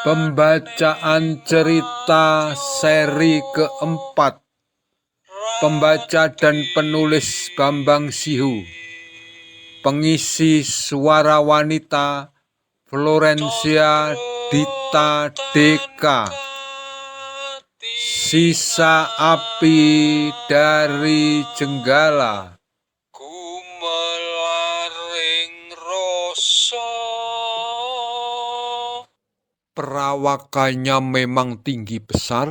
Pembacaan cerita seri keempat. Pembaca dan penulis Bambang Sihu. Pengisi suara wanita Florencia Dita Deka. Sisa api dari Jenggala. Kumelaring rasa. Perawakannya memang tinggi besar.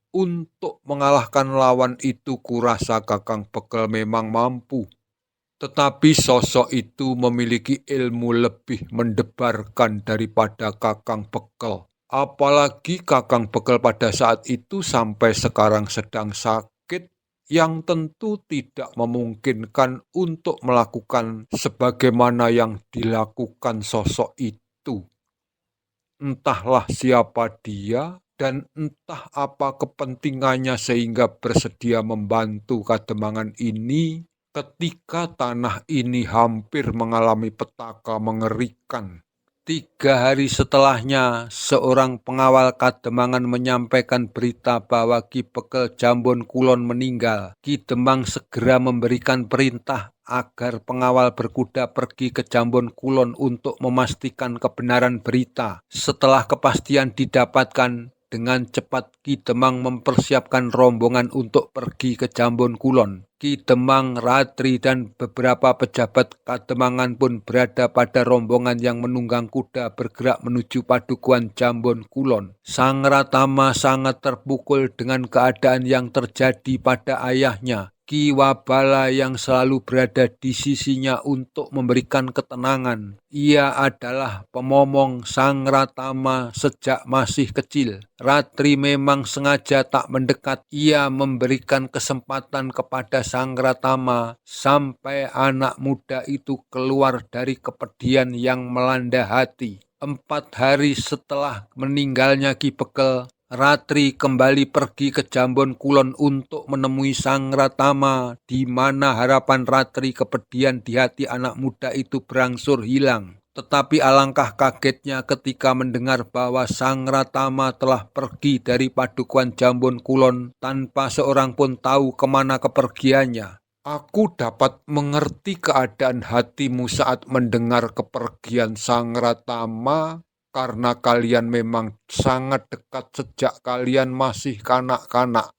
Untuk mengalahkan lawan itu kurasa Kakang Bekel memang mampu. Tetapi sosok itu memiliki ilmu lebih mendebarkan daripada Kakang Bekel. Apalagi Kakang Bekel pada saat itu sampai sekarang sedang sakit, yang tentu tidak memungkinkan untuk melakukan sebagaimana yang dilakukan sosok itu. Entahlah siapa dia dan entah apa kepentingannya sehingga bersedia membantu Kademangan ini ketika tanah ini hampir mengalami petaka mengerikan. 3 hari setelahnya, seorang pengawal Kademangan menyampaikan berita bahwa Ki Bekel Jambon Kulon meninggal. Ki Demang segera memberikan perintah agar pengawal berkuda pergi ke Jambon Kulon untuk memastikan kebenaran berita. Setelah kepastian didapatkan, dengan cepat Ki Demang mempersiapkan rombongan untuk pergi ke Jambon Kulon. Ki Demang, Ratri, dan beberapa pejabat Kademangan pun berada pada rombongan yang menunggang kuda bergerak menuju padukuhan Jambon Kulon. Sang Ratama sangat terpukul dengan keadaan yang terjadi pada ayahnya, Ki Wabala, yang selalu berada di sisinya untuk memberikan ketenangan. Ia adalah pemomong Sang Ratama sejak masih kecil. Ratri memang sengaja tak mendekat. Ia memberikan kesempatan kepada Sang Ratama sampai anak muda itu keluar dari kepedihan yang melanda hati. 4 hari setelah meninggalnya Ki Bekel, Ratri kembali pergi ke Jambon Kulon untuk menemui Sang Ratama, di mana harapan Ratri kepedihan di hati anak muda itu berangsur hilang. Tetapi alangkah kagetnya ketika mendengar bahwa Sang Ratama telah pergi dari padukuhan Jambon Kulon tanpa seorang pun tahu kemana kepergiannya. Aku dapat mengerti keadaan hatimu saat mendengar kepergian Sang Ratama, karena kalian memang sangat dekat sejak kalian masih kanak-kanak.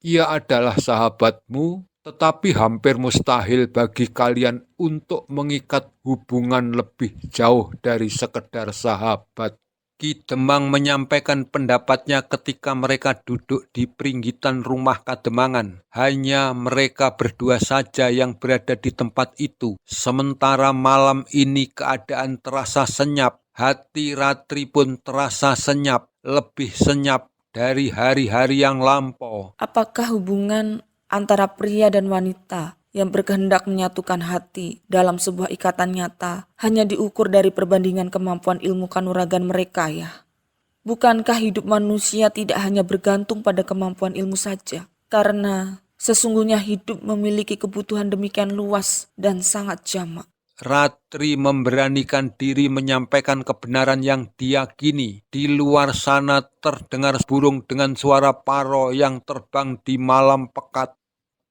Ia adalah sahabatmu, tetapi hampir mustahil bagi kalian untuk mengikat hubungan lebih jauh dari sekedar sahabat. Ki Demang menyampaikan pendapatnya ketika mereka duduk di peringgitan rumah Kademangan. Hanya mereka berdua saja yang berada di tempat itu. Sementara malam ini keadaan terasa senyap. Hati Ratri pun terasa senyap, lebih senyap dari hari-hari yang lampau. Apakah hubungan antara pria dan wanita yang berkehendak menyatukan hati dalam sebuah ikatan nyata hanya diukur dari perbandingan kemampuan ilmu kanuragan mereka ya? Bukankah hidup manusia tidak hanya bergantung pada kemampuan ilmu saja? Karena sesungguhnya hidup memiliki kebutuhan demikian luas dan sangat jamak. Ratri memberanikan diri menyampaikan kebenaran yang diyakini. Di luar sana terdengar burung dengan suara paro yang terbang di malam pekat.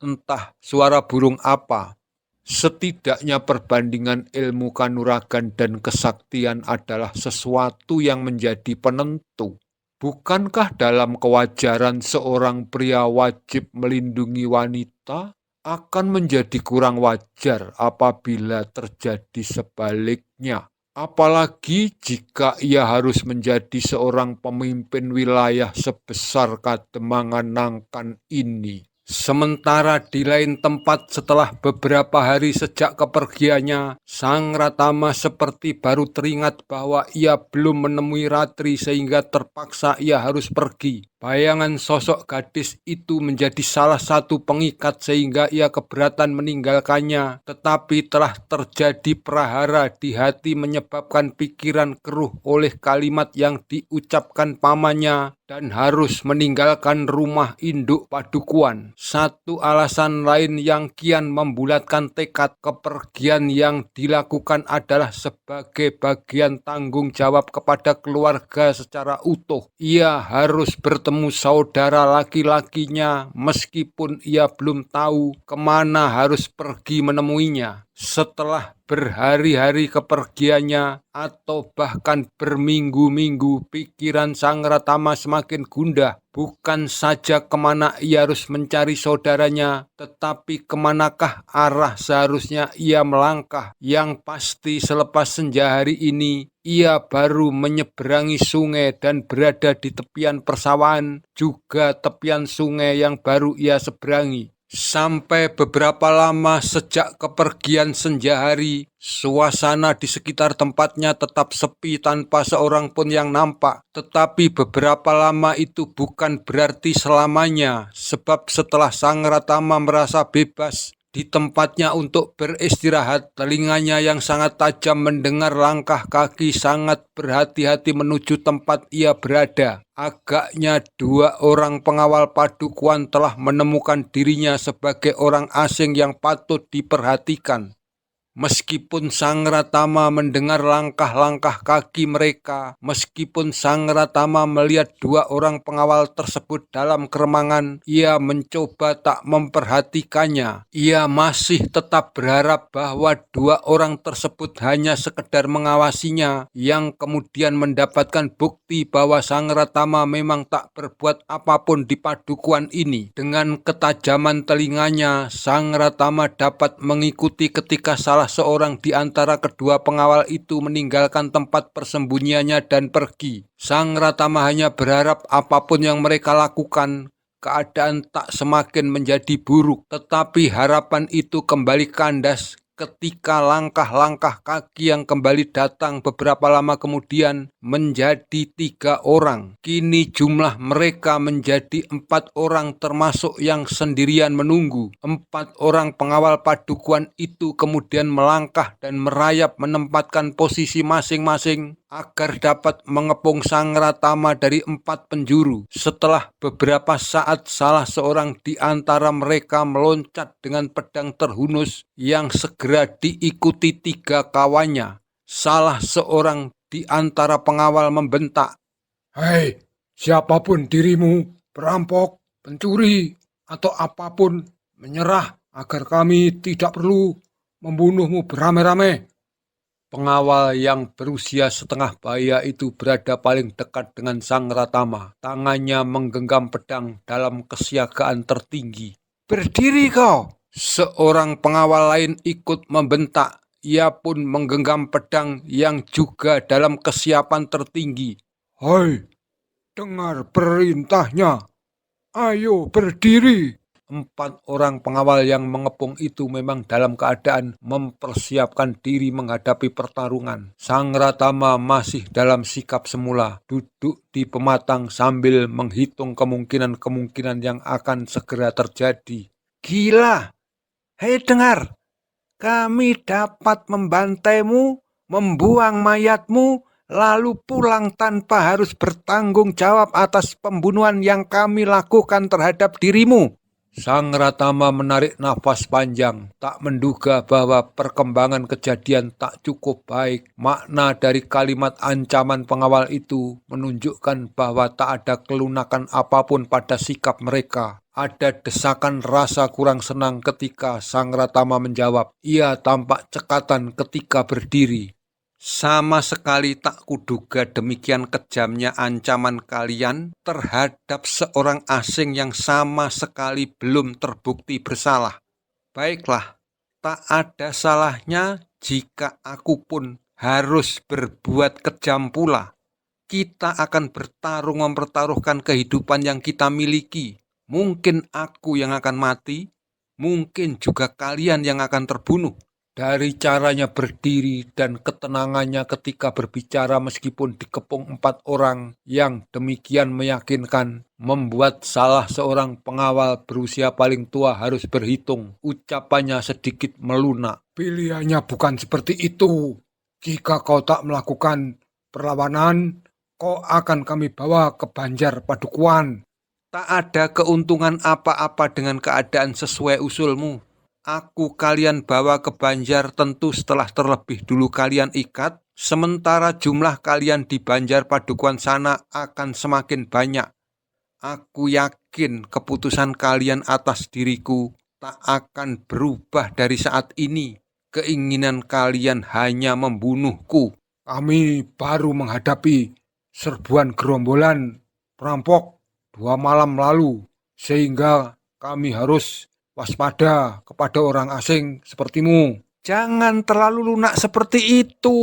Entah suara burung apa. Setidaknya perbandingan ilmu kanuragan dan kesaktian adalah sesuatu yang menjadi penentu. Bukankah dalam kewajaran seorang pria wajib melindungi wanita? Akan menjadi kurang wajar apabila terjadi sebaliknya. Apalagi jika ia harus menjadi seorang pemimpin wilayah sebesar Kademangan Nangkan ini. Sementara di lain tempat, setelah beberapa hari sejak kepergiannya, Sang Ratama seperti baru teringat bahwa ia belum menemui Ratri sehingga terpaksa ia harus pergi. Bayangan sosok gadis itu menjadi salah satu pengikat sehingga ia keberatan meninggalkannya, tetapi telah terjadi prahara di hati menyebabkan pikiran keruh oleh kalimat yang diucapkan pamannya dan harus meninggalkan rumah induk padukuan. Satu alasan lain yang kian membulatkan tekad kepergian yang dilakukan adalah sebagai bagian tanggung jawab kepada keluarga secara utuh. Ia harus bertemu saudara laki-lakinya meskipun ia belum tahu kemana harus pergi menemuinya. Setelah berhari-hari kepergiannya atau bahkan berminggu-minggu, pikiran Sang Ratama semakin gundah. Bukan saja kemana ia harus mencari saudaranya, tetapi kemanakah arah seharusnya ia melangkah. Yang pasti selepas senja hari ini, ia baru menyeberangi sungai dan berada di tepian persawahan, juga tepian sungai yang baru ia seberangi. Sampai beberapa lama sejak kepergian senja hari, suasana di sekitar tempatnya tetap sepi tanpa seorang pun yang nampak. Tetapi beberapa lama itu bukan berarti selamanya, sebab setelah Sang Ratama merasa bebas di tempatnya untuk beristirahat, telinganya yang sangat tajam mendengar langkah kaki sangat berhati-hati menuju tempat ia berada. Agaknya 2 orang pengawal padukuan telah menemukan dirinya sebagai orang asing yang patut diperhatikan. Meskipun Sang Ratama mendengar langkah-langkah kaki mereka, meskipun Sang Ratama melihat 2 orang pengawal tersebut dalam keremangan, ia mencoba tak memperhatikannya. Ia masih tetap berharap bahwa 2 orang tersebut hanya sekedar mengawasinya, yang kemudian mendapatkan bukti bahwa Sang Ratama memang tak berbuat apapun di padukuan ini. Dengan ketajaman telinganya, Sang Ratama dapat mengikuti ketika salah seorang di antara kedua pengawal itu meninggalkan tempat persembunyiannya dan pergi. Sang Ratama hanya berharap apapun yang mereka lakukan, keadaan tak semakin menjadi buruk. Tetapi harapan itu kembali kandas ketika langkah-langkah kaki yang kembali datang beberapa lama kemudian menjadi 3 orang. Kini jumlah mereka menjadi 4 orang termasuk yang sendirian menunggu. 4 orang pengawal padukuan itu kemudian melangkah dan merayap menempatkan posisi masing-masing agar dapat mengepung Sang Ratama dari 4 penjuru. Setelah beberapa saat, salah seorang di antara mereka meloncat dengan pedang terhunus yang segera diikuti 3 kawannya. Salah seorang di antara pengawal membentak, "Hei, siapapun dirimu, perampok, pencuri, atau apapun, menyerah agar kami tidak perlu membunuhmu beramai-ramai." Pengawal yang berusia setengah baya itu berada paling dekat dengan Sang Ratama. Tangannya menggenggam pedang dalam kesiagaan tertinggi. "Berdiri kau!" Seorang pengawal lain ikut membentak. Ia pun menggenggam pedang yang juga dalam kesiapan tertinggi. "Hai, dengar perintahnya. Ayo berdiri!" 4 orang pengawal yang mengepung itu memang dalam keadaan mempersiapkan diri menghadapi pertarungan. Sang Ratama masih dalam sikap semula, duduk di pematang sambil menghitung kemungkinan-kemungkinan yang akan segera terjadi. "Gila! Hei dengar, kami dapat membantaimu, membuang mayatmu, lalu pulang tanpa harus bertanggung jawab atas pembunuhan yang kami lakukan terhadap dirimu." Sang Ratama menarik nafas panjang, tak menduga bahwa perkembangan kejadian tak cukup baik. Makna dari kalimat ancaman pengawal itu menunjukkan bahwa tak ada kelunakan apapun pada sikap mereka. Ada desakan rasa kurang senang ketika Sang Ratama menjawab. Ia tampak cekatan ketika berdiri. "Sama sekali tak kuduga demikian kejamnya ancaman kalian terhadap seorang asing yang sama sekali belum terbukti bersalah. Baiklah, tak ada salahnya jika aku pun harus berbuat kejam pula. Kita akan bertarung mempertaruhkan kehidupan yang kita miliki. Mungkin aku yang akan mati, mungkin juga kalian yang akan terbunuh. Dari caranya berdiri dan ketenangannya ketika berbicara meskipun dikepung 4 orang yang demikian meyakinkan, membuat salah seorang pengawal berusia paling tua harus berhitung. Ucapannya sedikit melunak. Pilihannya bukan seperti itu. Jika kau tak melakukan perlawanan, kau akan kami bawa ke Banjar Padukuan. Tak ada keuntungan apa-apa dengan keadaan sesuai usulmu. Aku kalian bawa ke Banjar tentu setelah terlebih dulu kalian ikat, sementara jumlah kalian di Banjar Padukuan sana akan semakin banyak. Aku yakin keputusan kalian atas diriku tak akan berubah dari saat ini. Keinginan kalian hanya membunuhku. Kami baru menghadapi serbuan gerombolan perampok 2 malam lalu, sehingga kami harus waspada kepada orang asing sepertimu. Jangan terlalu lunak seperti itu.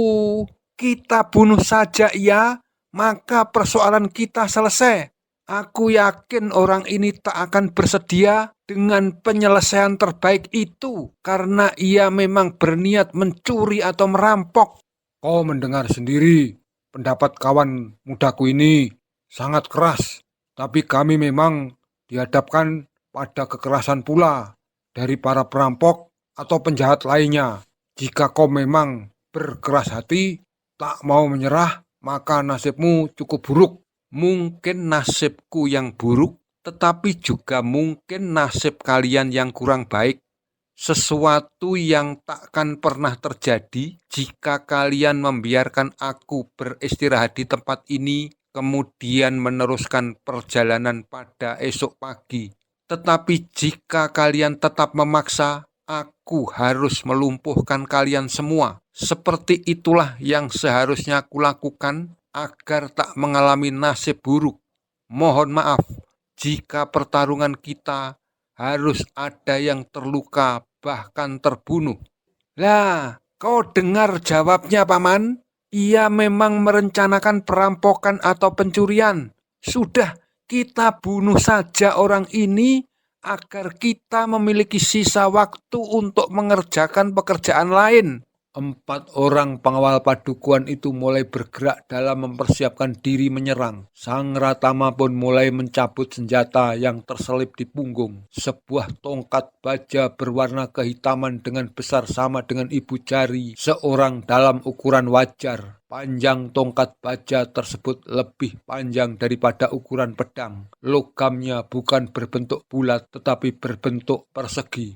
Kita bunuh saja ya, maka persoalan kita selesai. Aku yakin orang ini tak akan bersedia dengan penyelesaian terbaik itu karena ia memang berniat mencuri atau merampok. Kau mendengar sendiri, pendapat kawan mudaku ini sangat keras, tapi kami memang dihadapkan pada kekerasan pula dari para perampok atau penjahat lainnya. Jika kau memang berkeras hati, tak mau menyerah, maka nasibmu cukup buruk. Mungkin nasibku yang buruk, tetapi juga mungkin nasib kalian yang kurang baik. Sesuatu yang takkan pernah terjadi jika kalian membiarkan aku beristirahat di tempat ini, kemudian meneruskan perjalanan pada esok pagi. Tetapi jika kalian tetap memaksa, aku harus melumpuhkan kalian semua. Seperti itulah yang seharusnya aku lakukan agar tak mengalami nasib buruk. Mohon maaf jika pertarungan kita harus ada yang terluka bahkan terbunuh. Lah, kau dengar jawabnya, Paman? Ia memang merencanakan perampokan atau pencurian. Sudah, kita bunuh saja orang ini agar kita memiliki sisa waktu untuk mengerjakan pekerjaan lain. 4 orang pengawal padukuan itu mulai bergerak dalam mempersiapkan diri menyerang. Sang Ratama pun mulai mencabut senjata yang terselip di punggung. Sebuah tongkat baja berwarna kehitaman dengan besar sama dengan ibu jari seorang dalam ukuran wajar. Panjang tongkat baja tersebut lebih panjang daripada ukuran pedang. Logamnya bukan berbentuk bulat tetapi berbentuk persegi.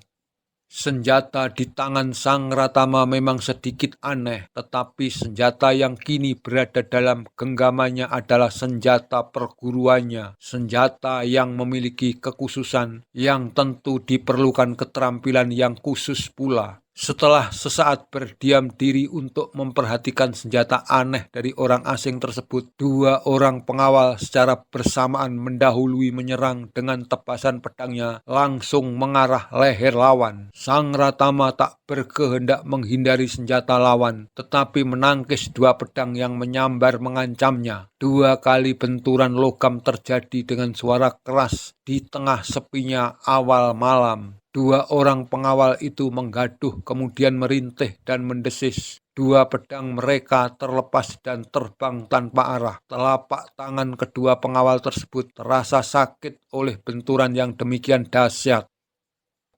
Senjata di tangan Sang Ratama memang sedikit aneh, tetapi senjata yang kini berada dalam genggamannya adalah senjata perguruannya. Senjata yang memiliki kekhususan yang tentu diperlukan keterampilan yang khusus pula. Setelah sesaat berdiam diri untuk memperhatikan senjata aneh dari orang asing tersebut, 2 orang pengawal secara bersamaan mendahului menyerang dengan tebasan pedangnya langsung mengarah leher lawan. Sang Ratama tak berkehendak menghindari senjata lawan, tetapi menangkis 2 pedang yang menyambar mengancamnya. 2 kali benturan logam terjadi dengan suara keras di tengah sepinya awal malam. 2 orang pengawal itu menggaduh kemudian merintih dan mendesis. 2 pedang mereka terlepas dan terbang tanpa arah. Telapak tangan kedua pengawal tersebut terasa sakit oleh benturan yang demikian dahsyat.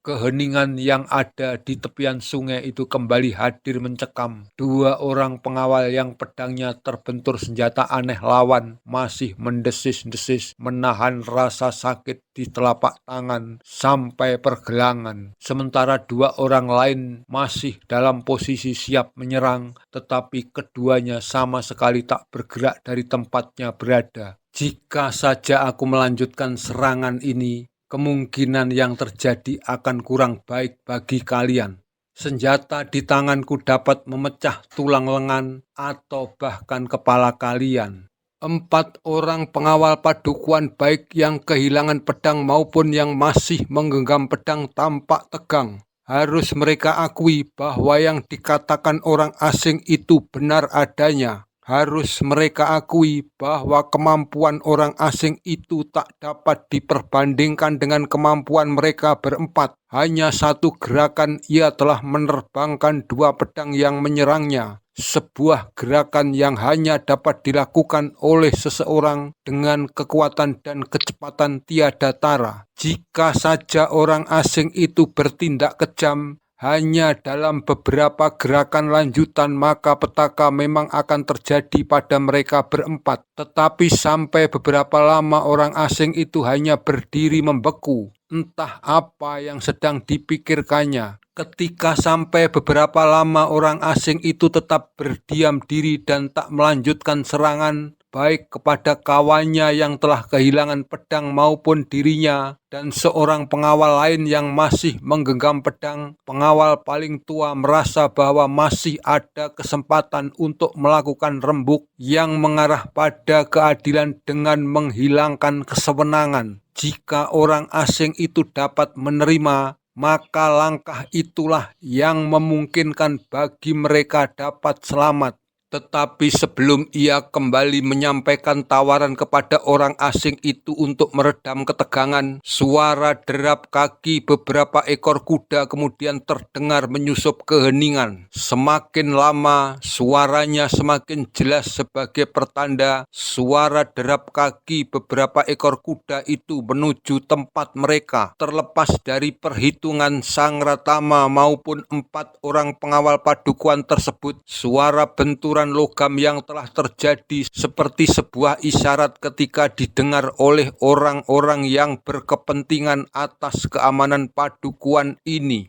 Keheningan yang ada di tepian sungai itu kembali hadir mencekam. 2 orang pengawal yang pedangnya terbentur senjata aneh lawan masih mendesis-desis menahan rasa sakit di telapak tangan sampai pergelangan. Sementara 2 orang lain masih dalam posisi siap menyerang, tetapi keduanya sama sekali tak bergerak dari tempatnya berada. Jika saja aku melanjutkan serangan ini, kemungkinan yang terjadi akan kurang baik bagi kalian. Senjata di tanganku dapat memecah tulang lengan atau bahkan kepala kalian. 4 orang pengawal padukuan baik yang kehilangan pedang maupun yang masih menggenggam pedang tampak tegang. Harus mereka akui bahwa yang dikatakan orang asing itu benar adanya. Harus mereka akui bahwa kemampuan orang asing itu tak dapat diperbandingkan dengan kemampuan mereka berempat. Hanya satu gerakan ia telah menerbangkan 2 pedang yang menyerangnya. Sebuah gerakan yang hanya dapat dilakukan oleh seseorang dengan kekuatan dan kecepatan tiada tara. Jika saja orang asing itu bertindak kejam, hanya dalam beberapa gerakan lanjutan maka petaka memang akan terjadi pada mereka berempat. Tetapi sampai beberapa lama orang asing itu hanya berdiri membeku. Entah apa yang sedang dipikirkannya. Ketika sampai beberapa lama orang asing itu tetap berdiam diri dan tak melanjutkan serangan, baik kepada kawannya yang telah kehilangan pedang maupun dirinya, dan seorang pengawal lain yang masih menggenggam pedang. Pengawal paling tua merasa bahwa masih ada kesempatan untuk melakukan rembuk yang mengarah pada keadilan dengan menghilangkan kesewenangan. Jika orang asing itu dapat menerima, maka langkah itulah yang memungkinkan bagi mereka dapat selamat. Tetapi sebelum ia kembali menyampaikan tawaran kepada orang asing itu untuk meredam ketegangan, suara derap kaki beberapa ekor kuda kemudian terdengar menyusup ke heningan. Semakin lama, suaranya semakin jelas sebagai pertanda suara derap kaki beberapa ekor kuda itu menuju tempat mereka. Terlepas dari perhitungan Sang Ratama maupun 4 orang pengawal padukuan tersebut, suara benturan logam yang telah terjadi seperti sebuah isyarat ketika didengar oleh orang-orang yang berkepentingan atas keamanan padukuan ini.